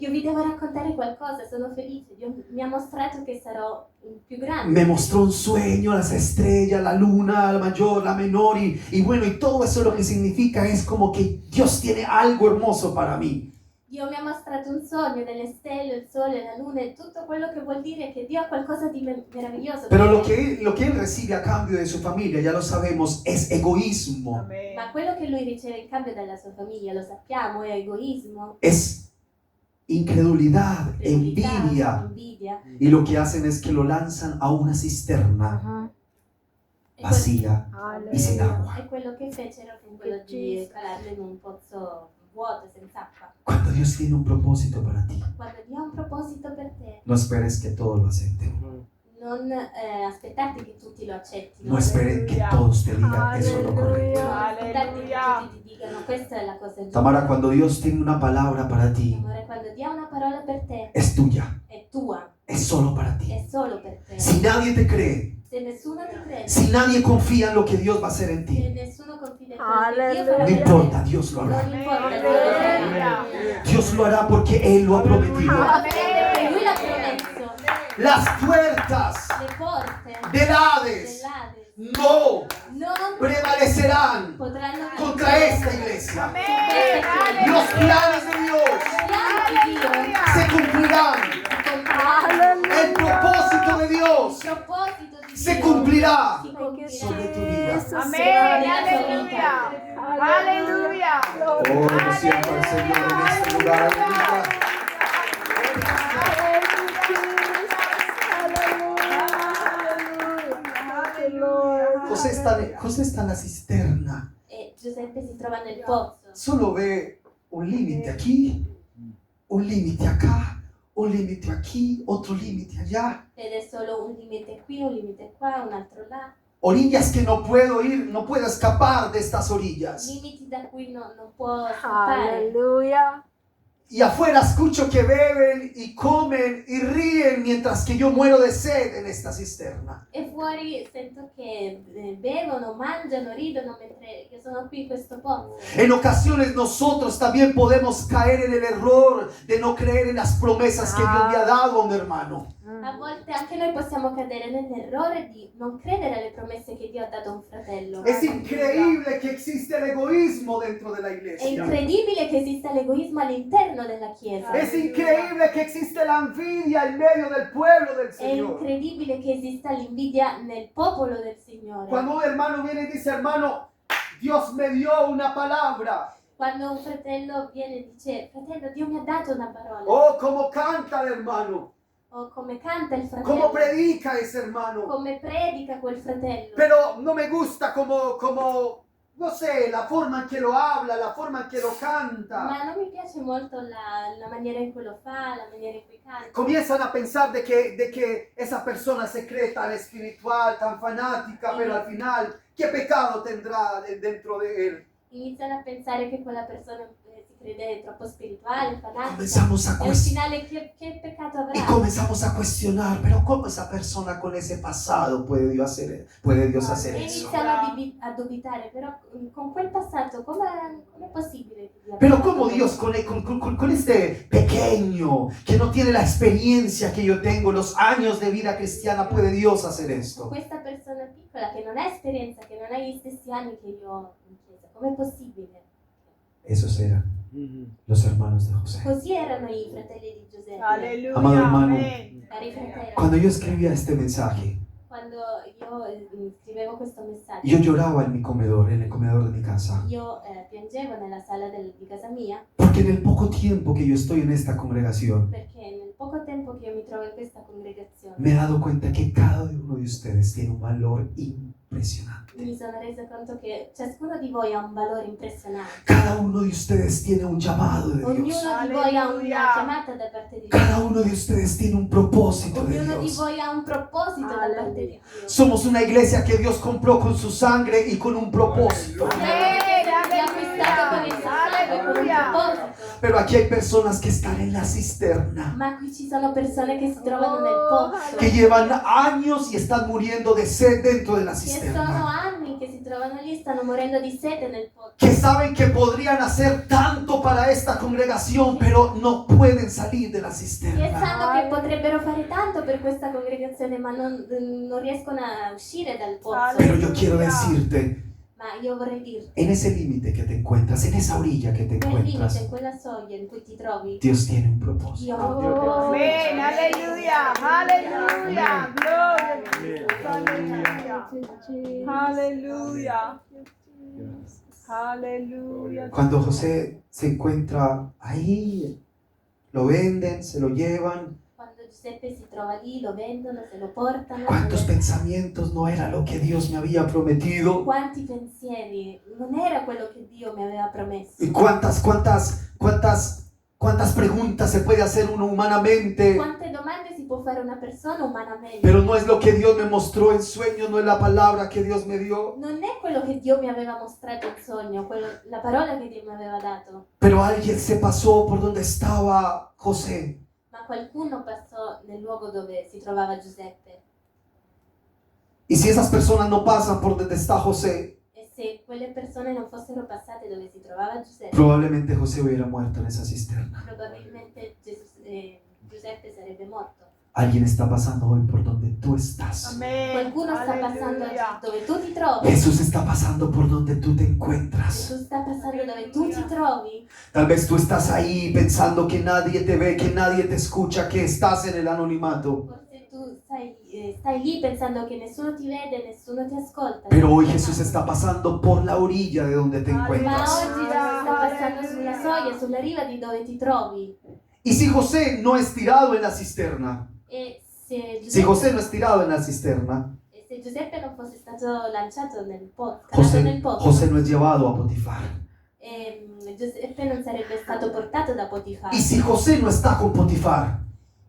io vi devo raccontare qualcosa, sono felice, Dio mi ha mostrato che sarò il più grande. Me mostró un sueño, las estrellas, la luna, la mayor, la menor, y bueno, y todo eso lo que significa es como que Dios tiene algo hermoso para mí. Dio mi ha mostrato un sogno delle stelle, il sole, la luna e tutto quello che vuol dire che Dio ha qualcosa di meraviglioso. Pero per lo me. que él recibe a cambio de su familia, ya lo sabemos, es egoísmo, Ma quello che lui riceve in cambio dalla sua famiglia, lo sappiamo, è egoismo, es incredulidad, incredulità, envidia. invidia. Y lo que hacen es que lo lanzan a una cisterna Ajá. E vacía y sin Aleluya. agua. è quello che fecero con quello di calarlo in un pozzo vuoto, senza acqua. Cuando Dios tiene un propósito para ti, Quando Dio ha un proposito per te, no esperes que todos lo acepten. non aspettarti che tutti lo accettino. No esperen que todos te digan eso es lo correcto. Non aspettarti che Alleluia. tutti ti dicano questa è la cosa giusta. Tamara, cuando Dios tiene una palabra para ti, Amore, quando Dio ha una parola per te, es tuya, è tua, es solo para ti. è solo per te. Si nadie te cree, Se nessuno ti crede, si nadie confía en lo que Dios va a hacer en se ti, nessuno confida in quello che Dio Alleluia. farà no per importa, te, Dios lo hará. non importa, Dio lo farà. Dios lo hará porque Él lo ha prometido. Perché Lui l'ha promesso. Las puertas Le porte del Hades dell'Ades no non prevalecerán potranno contra esta iglesia. Amén. Los planes de Dios piani di Dio se cumplirán. compiranno. El propósito de Il Dios proposito di se Dio cumplirá si sobre compirà. tu vida. Amén. Aleluya. Aleluya. Oh, lo siento al Señor en este lugar. Aleluya. José está en la cisterna. E Giuseppe si trova nel pozzo. Solo ve un límite aquí, un límite acá, un límite aquí, otro límite allá. Vede solo un limite qui, un limite qua, un altro là. Orillas que no puedo ir, no puedo escapar de estas orillas. Limiti da cui non può scappare. Aleluya. Y afuera escucho que beben y comen y ríen mientras que yo muero de sed en esta cisterna. E fuori sento che bevono, mangiano, ridono mentre io sono qui in questo pozzo. En ocasiones nosotros también podemos caer en el error de no creer en las promesas que Dios le ha dado a un hermano. A volte anche noi possiamo cadere nell'errore di non credere alle promesse che Dio ha dato a un fratello. Es increíble que existe el egoísmo dentro de la È iglesia. incredibile che esista l'egoismo all'interno della Chiesa. Es increíble que existe la envidia en medio del pueblo del È Señor. incredibile che esista l'invidia nel popolo del Signore. Cuando un hermano viene y dice, hermano, Dios me dio una palabra. Quando un fratello viene e dice, fratello, Dio mi ha dato una parola. Oh, cómo canta el hermano. O come canta il Cómo fratello. predica ese hermano. Come predica quel fratello. Pero no me gusta como, no sé, la forma en que lo habla, la forma en que lo canta. Ma non mi piace molto la maniera in cui lo fa, la maniera in cui canta. Comienzan a pensar de que esa persona se cree tan espiritual, tan fanática, pero al final, ¿qué pecado tendrá dentro de él? Iniziano a pensare che quella persona si crede troppo spirituale, fanatica. Comenzamos a E al finale che peccato Y avrà? comenzamos a cuestionar, pero ¿cómo esa persona con ese pasado puede Dios hacer E eso? iniziamo a dubitare, però con quel passato com'è possibile? che Dio abbia Pero fatto ¿cómo Dios con este pequeño que no tiene la experiencia que yo tengo, los años de vida cristiana, puede Dios hacer Con esto? questa persona piccola che non ha esperienza, che non ha gli stessi anni che io ho in chiesa, com'è possibile? Esos eran los hermanos de José. Così erano i fratelli di Giuseppe. Aleluya. Amado hermano, Amén. Cari fratelli, Cuando yo escribía este mensaje, quando io scrivevo questo messaggio, yo lloraba en mi comedor, en el comedor de mi casa, io piangevo nella sala di casa mia, porque en el poco tiempo que yo estoy en esta congregación, perché nel poco tempo che io mi trovo in questa congregazione me he dado cuenta que cada uno de ustedes tiene un valor impresionante. mi sono resa conto che ciascuno di voi ha un valore impressionante. Cada uno de ustedes tiene un llamado de Dios. Ognuno di voi ha una Alleluia. chiamata da parte di Cada Dio. uno de ustedes tiene un propósito de Ognuno di Dios. voi ha un proposito da parte di Dio. Somos una iglesia que Dios compró con su sangre y con un propósito. Amén. Ti ha acquistato con il suo sangue, con un Alleluia. proposito. Pero aquí hay personas que están en la cisterna, Ma qui ci sono persone che si trovano nel pozzo, que llevan años y están muriendo de sed dentro de la che sono cisterna, anni che si trovano lì, stanno morendo di sete nel pozzo, que saben que podrían hacer tanto para esta congregación, pero no pueden salir de la che cisterna. sanno che potrebbero fare tanto per questa congregazione, ma non riescono a uscire dal pozzo. Pero yo quiero decirte, Ma io vorrei dirti, en ese límite que te encuentras, en esa orilla que te quel limite, encuentras, quella soglia in cui ti trovi, Dios tiene un propósito. Dio ha un proposito. Amén. Aleluya. Aleluya. Gloria a Dios. Aleluya. Aleluya. Cuando José se encuentra ahí lo venden, se lo llevan. Quando Giuseppe si trova lì, lo vendono, se lo portano. ¿Cuántos pensamientos no era lo que Dios me había prometido? Quanti pensieri, non era quello che Dio mi aveva promesso. ¿Y cuántas preguntas se puede hacer uno humanamente? Quante domande si può fare una persona umanamente. Pero no es lo que Dios me mostró en sueño, no es la palabra que Dios me dio. Non è quello che Dio mi aveva mostrato in sogno, la parola che Dio mi aveva dato. Pero alguien se pasó por donde estaba José. Ma qualcuno passò nel luogo dove si trovava Giuseppe. Y si esas personas no pasan por donde está José, E se quelle persone non fossero passate dove si trovava Giuseppe, probablemente José hubiera muerto en esa cisterna. probabilmente Giuseppe sarebbe morto. Alguien está pasando hoy por donde tú estás. Amén. Qualcuno sta passando Aleluya. dove tu ti trovi. Jesús está pasando por donde tú te encuentras. Gesù sta passando dove tu ti trovi. Tal vez tú estás ahí pensando que nadie te ve, que nadie te escucha, que estás en el anonimato. Forse tu stai lì pensando che nessuno ti vede, nessuno ti ascolta. Pero hoy Jesús está pasando por la orilla de donde te Ma encuentras. oggi Gesù sta passando sulla soglia, sulla riva di dove ti trovi. Y si José no es tirado en la cisterna, E se si José Giuseppe, no es tirado en la cisterna, e se Giuseppe non fosse stato lanciato nel pozzo, calato nel pozzo, José no es llevado a Potifar. Giuseppe non sarebbe stato portato da Potifar. Y si José no está con Potifar,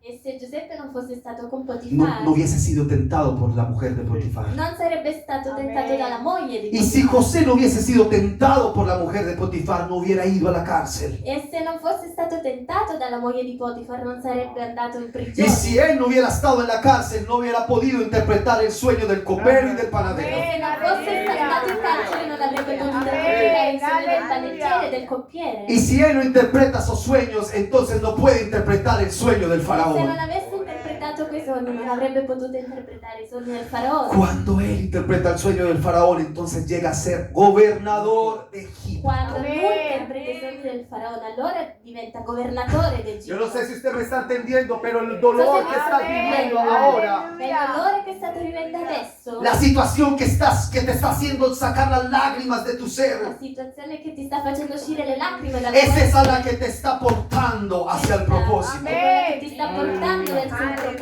E se Giuseppe non fosse stato con no Potifar, hubiese sido tentado por la mujer de Potifar. non sarebbe stato tentato dalla moglie di Y si Potifar. José no hubiese sido tentado por la mujer de Potifar, no hubiera ido a la cárcel. E se non fosse stato tentato dalla moglie di Potifar, non sarebbe andato in Y prigione. si él no hubiera estado en la cárcel, no hubiera podido interpretar el sueño del copero y del E panadero. se non fosse stato in carcere, non avrebbe potuto interpretare il sogno del panettiere e del coppiere. Y si él no interpreta esos sueños, entonces no puede interpretar el sueño del Se faraón. non avesse interpretato quei sogni, non avrebbe potuto interpretare i sogni del faraone. Cuando él interpreta el sueño del faraón, entonces llega a ser gobernador de Egipto. Quando lui Amen. interpreta i sogni del faraone, allora diventa governatore d'Egitto. Yo no sé si usted me está entendiendo, pero el dolor que estás viviendo ahora, È il dolore che state vivendo adesso, la situación que te está haciendo sacar las lágrimas de tu la ser, situazione che ti sta facendo uscire le lacrime dalla es tua esa la que te está portando hacia el propósito. è quella che ti sta portando verso il proposito.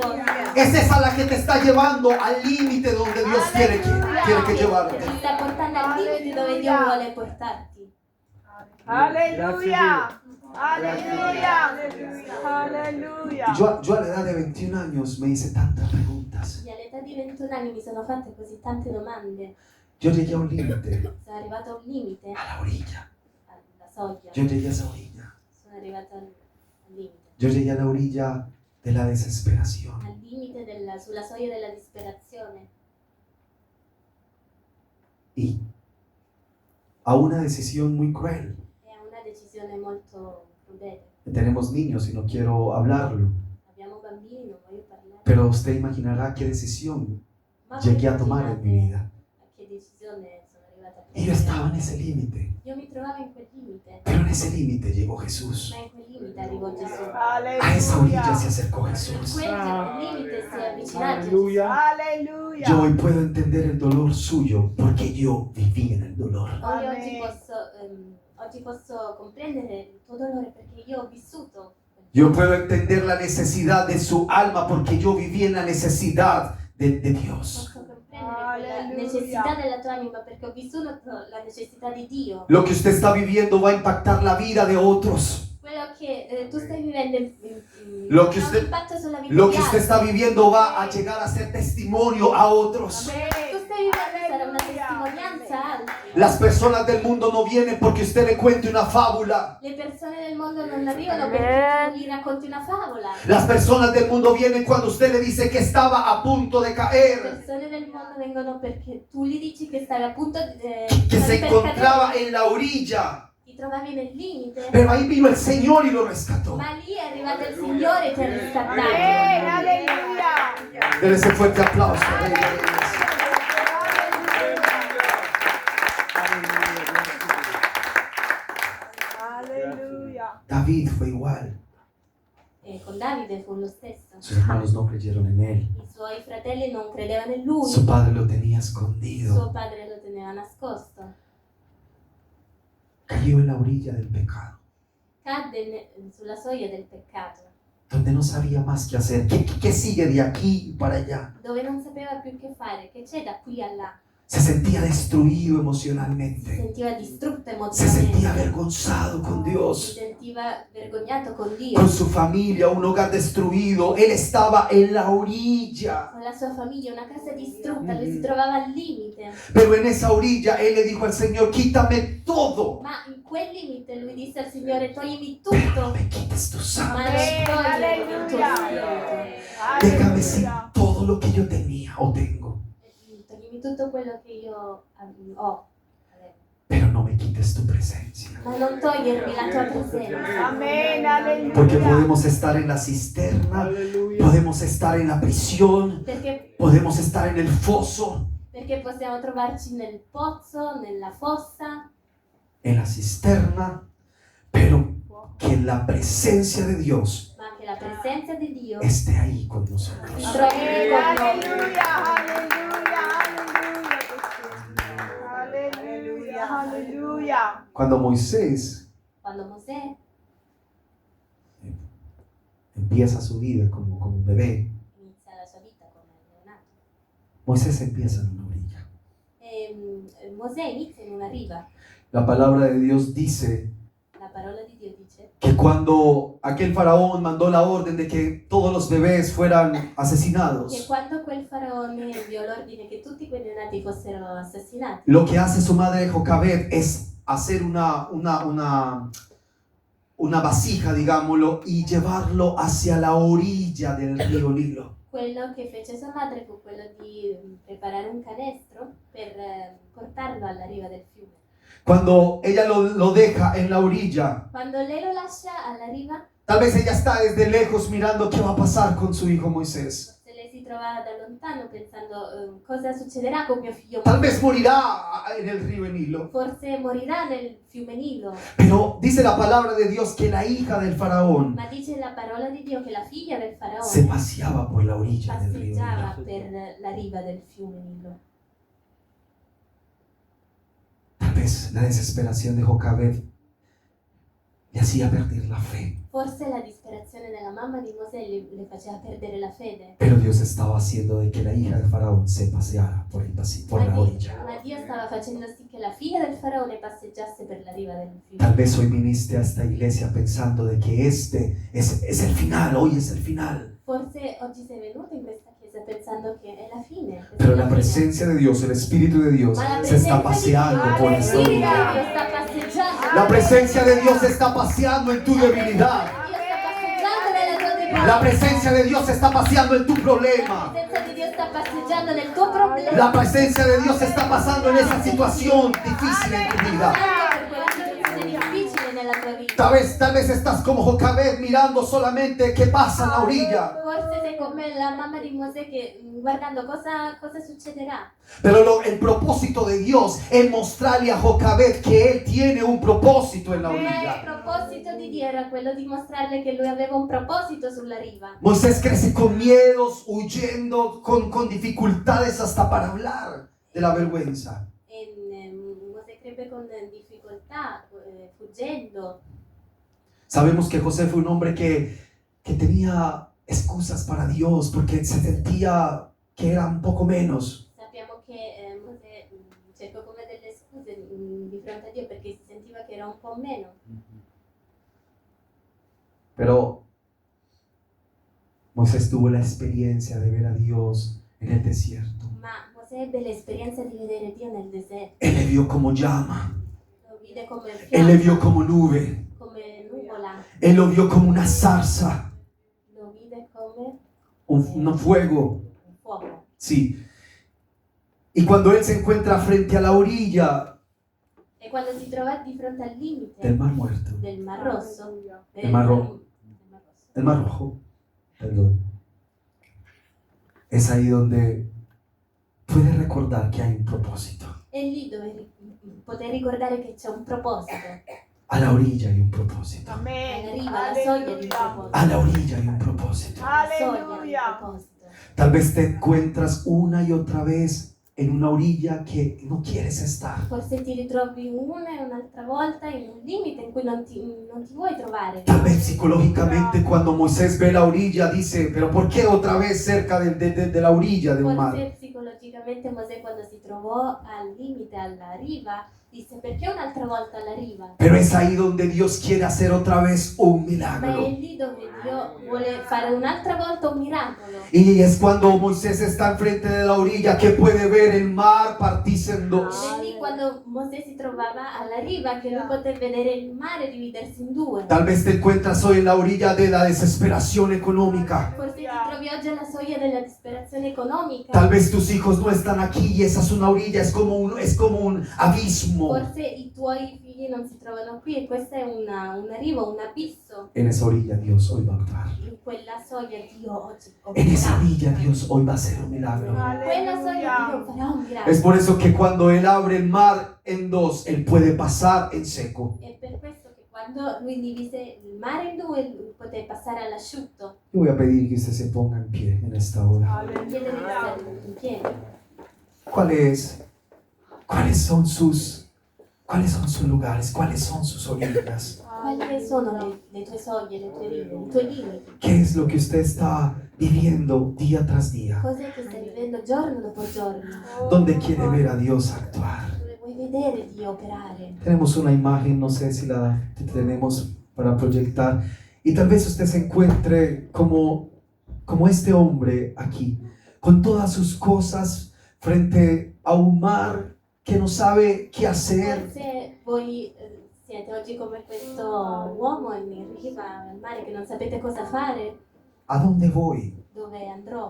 Es esa la que te está llevando al límite donde Dios quiere que llevarte. Ti sta portando al limite dove Dio vuole portarti. Aleluya. Aleluya. Aleluya. Yo a la edad de 21 años me hice tantas preguntas. E all'età di 21 anni mi sono fatte così tante domande. Yo llegué a un límite, Sono arrivata a un limite, a la orilla. alla soglia. Yo llegué a esa orilla. Sono arrivata al limite. Yo llegué a la orilla de la desesperación. Al limite sulla soglia della disperazione. Y a una decisión muy cruel. È una decisione molto crudele. Tenemos niños y no quiero hablarlo, Abbiamo bambini, non voglio parlare. pero usted imaginará qué decisión Ma llegué a voi tomar en mi immaginate vida. a che decisione sono arrivata a Y yo prendere. estaba en ese límite, Io mi trovavo in quel limite, pero en ese límite llegó Jesús. ma in quel limite arrivò Gesù. A esa orilla se Aleluya. acercò In Jesús. quel limite si è avvicinato Gesù. Aleluya. Yo hoy puedo entender el dolor suyo porque yo viví en el dolor. Oggi Amen. oggi posso comprendere il tuo dolore perché io ho vissuto. Yo puedo entender la necesidad de su alma porque yo viví en la necesidad de Dios. Posso comprendere la Alleluia. necessità della tua anima perché ho vissuto la necessità di Dio. Lo que usted está viviendo va a impactar la vida de otros. Quello che tu stai vivendo Lo che ha usted- un impatto sulla vita Lo di que usted altri. está viviendo va a llegar a ser testimonio a otros. Tu stai vivendo sarà una testimonianza a altri. Las personas del mundo no vienen porque usted le cuente una fábula. Le persone del mondo non arrivano perché tu gli racconti una favola. Las personas del mundo vienen cuando usted le dice que estaba a punto de Le caer, persone del mondo vengono perché tu gli dici che stavi appunto que se per encontraba cadere. en la orilla. Ti trovavi nel limite. Pero ahí vino el Señor y lo rescató. Ma lì è arrivato il Signore e ti ha riscattato. Amén. Aleluya. Dele ese fuerte aplauso. Rey de Reyes. Aleluya. David fue igual. E con Davide fu lo stesso. Sus hermanos no creyeron en él. I suoi fratelli non credevano in lui. Su padre lo tenía Suo escondido. padre lo teneva nascosto. Cayó en la orilla del pecado. cadde sulla soglia del peccato, donde no sabía más qué hacer. ¿Qué sigue de aquí para allá? dove non sapeva più che fare, che c'è da qui a là. Se sentía destruido Si emocionalmente. sentiva distrutto Se sentía emotivamente, avergonzado con si Dios, sentiva vergognato con Dio, con su familia, un hogar destruido. Él estaba en la orilla. con la sua famiglia, una casa distrutta, lui si trovava al limite. Pero en esa orilla él le dijo al Señor, quítame todo, Ma in quel limite lui disse al Signore: toglimi pero no tutto, me quites tu ma sangre. non togliere il tuo Alleluia. spirito. Déjame sin Alleluia. todo lo que yo tenía o tengo, Toglimi tutto quello che io ho, pero no me quites tu presencia. ma non togliermi la tua presenza. Amen. Alleluia. Porque podemos estar en la cisterna, podemos estar en la prisión, Perché, podemos estar en el foso, perché possiamo trovarci nel pozzo, nella fossa, en la cisterna, pero que la presencia de Dios ma che la presenza di Dio esté ahí con si nosotros. trovi con noi. Alleluia. Alleluia. Alleluia. Cuando Moisés Quando Mosè empieza su vida como un bebé, inizia la sua vita come neonato, Moisés empieza en una orilla. Mosè inizia in una riva. La palabra de Dios dice La parola di Dio dice que cuando aquel faraón mandó la orden de que todos los bebés fueran che asesinados, quando quel faraone inviò l'ordine che tutti quei neonati fossero assassinati, lo que hace su madre Jocabed es hacer una vasija, digámoslo, y llevarlo hacia la orilla del río Nilo. quello che fece sua madre fu quello di preparare un canestro per portarlo alla riva del fiume. Cuando ella lo deja en la orilla, Quando lei lo lascia alla riva, tal vez ella está desde lejos mirando qué va a pasar con su hijo Moisés. se lei si trova da lontano pensando cosa succederà con mio figlio Tal Mosè. vez morirá en el río Nilo. Forse morirà nel fiume Nilo, Pero dice la palabra de Dios que la hija del faraón ma dice la parola di Dio che la figlia del se faraone paseaba por la orilla del río passeggiava Nilo. per la riva del fiume Nilo. Tal vez la desesperación de Jocabed le hacía perder la fe. Forse la disperazione della mamma di Mosè le faceva perdere la fede. Pero Dios estaba haciendo de que la hija del faraón se paseara por la orilla. Ma Dio stava facendo sì che la figlia del faraone passeggiasse per la riva del fiume. Tal vez hoy viniste a esta iglesia pensando de que este es el final, hoy es el final. Forse oggi sei venuto in questa chiesa pensando che è la fine. Pero la presencia de Dios, el Espíritu de Dios, Ma la se está presenza di Dio, paseando por il esta Spirito di orilla. Dio sta passeggiando. La presencia de Dios se está paseando en tu debilidad. Dio sta passeggiando nella tua debolezza. La presencia de Dios se está paseando en tu La problema. presenza di Dio sta passeggiando nel tuo problema. La presencia de Dios se está pasando en esa situación difícil en tu vida. Anche per quella situazione difficile nella tua vita. Tal vez estás como Jocabed mirando solamente qué pasa en la orilla. Forse sei come la mamma di Mosè che guardando cosa succederà. Pero el propósito de Dios es mostrarle a Jocabed que él tiene un propósito en la Ma il orilla. proposito di Dio era quello di mostrarle che lui aveva un proposito sulla riva. Moisés crece con miedos, huyendo, con dificultades hasta para hablar de la vergüenza. Mosè crebbe con difficoltà, fuggendo. Sabemos que José fue un hombre que tenía excusas para Dios porque se sentía que era un poco menos. Sappiamo che Mosè cercò come delle scuse di fronte a Dio perché si sentiva che era un po' meno. Pero Moisés tuvo la experiencia de ver a Dios en el desierto. Ma Mosè ebbe l'esperienza di vedere Dio nel deserto. Él le vio como llama, Lo vide come él le vio fiamma, como nube, come nuvola, él lo vio como una zarza, lo vide come un fuego. un fuoco. Sí. Y cuando él se encuentra frente a la orilla E quando si trova di fronte al del limite Mar Muerto, del Mar Rosso, El Mar Rojo. el Mar Rojo, perdón, es ahí donde puede recordar que hay un propósito. è lì dove poter ricordare che c'è un proposito. A la orilla hay un propósito. Alla Amen. riva, alla soglia di un proposito. A la orilla hay un propósito. Alla soglia di un Alleluia. proposito. Tal vez te encuentras una y otra vez en una orilla que no quieres estar. Forse ti ritrovi una e un'altra volta in un limite in cui non ti vuoi trovare. Tal vez psicológicamente cuando Moisés ve la orilla dice, pero ¿por qué otra vez cerca de la orilla del mar? Forse psicologicamente Mosè quando si trovò al limite, alla riva, disse perché un'altra volta alla riva? Pero es ahí donde Dios quiere hacer otra vez un Ma è milagro. lì dove Dio vuole fare un'altra volta un miracolo. Y es cuando Moisés está enfrente de la orilla que puede ver el mar partirse en dos. Ed è lì quando Mosè si trovava alla riva che lui poté vedere il mare dividersi in due. Tal vez te encuentras hoy en la orilla de la desesperación económica. Forse ti trovi oggi alla soglia della disperazione economica. Tal vez tus hijos no están aquí y esa es una orilla, es como un abismo. Forse i tuoi figli non si trovano qui e questa è una riva, un abisso. En esa orilla Dios hoy va a actuar. In quella soglia Dio oggi En esa opererà. orilla Dios hoy va a hacer un milagro. In quella soglia Dio farà un miracolo. Es por eso que cuando Él abre el mar en dos, Él puede pasar en seco. È per questo che quando lui divise il mare in due, lui poté passare all'asciutto. Yo voy a pedir que usted se ponga en pie en esta hora. Chiedere di stare in piedi. ¿Cuáles son sus lugares? ¿Cuáles son sus orillas? Quali sono le tue soglie, le tue rive, i tuoi limiti? ¿Qué es lo que usted está viviendo día tras día? Cos'è che stai vivendo giorno dopo giorno? ¿Dónde quiere ver a Dios actuar? Dove vuoi vedere Dio operare? Tenemos una imagen, no sé si la tenemos para proyectar. Y tal vez usted se encuentre como este hombre aquí, con todas sus cosas frente a un mar que no sabe qué hacer. Forse voi siete oggi come questo uomo in riva al mare che non sapete cosa fare, ¿A dónde voy dove andrò,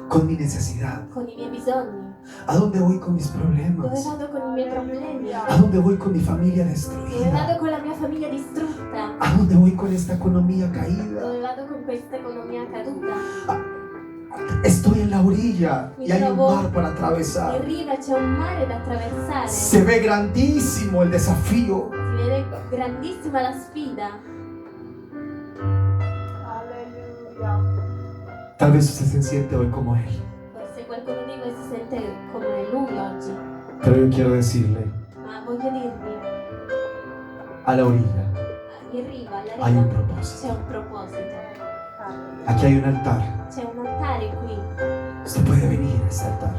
con mi necesidad? con i miei bisogni, ¿A dónde voy con mis dove problemas? vado con i miei problemi, ¿A dónde voy con mi familia dove destruida? vado con la mia famiglia distrutta, ¿A dónde voy con esta economía caída? dove vado con questa economia caduta. Estoy en la orilla y hay un mar para In atravesar. riva c'è un mare da attraversare, Se ve grandísimo el desafío. si vede grandissima la sfida. Aleluya. Tal vez usted se siente hoy como él. Forse qualcuno di voi si sente come lui oggi, Pero yo quiero decirle, ma voglio dirvi, a la orilla in riva, alla hay un riva propósito. c'è un proposito, Aquí hay un altar. c'è un altare qui. Usted puede venir a este altar.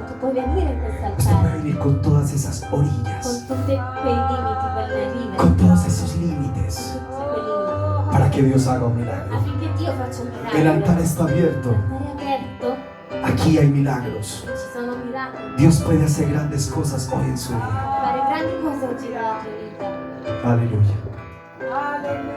Tu puoi venire in questo Usted puede altare venir con todas esas con orillas, tutti quei limiti, quelle rive, con con todos esos límites, tutti quei limiti, para que Dios haga un milagro. affinché Dio faccia un miracolo. El altar está abierto. L'altare è aperto, Aquí hay milagros. ci sono miracoli. Dios puede hacer grandes cosas hoy en su vida. Fare grandi cose oggi nella tua vita. Aleluya. Aleluya.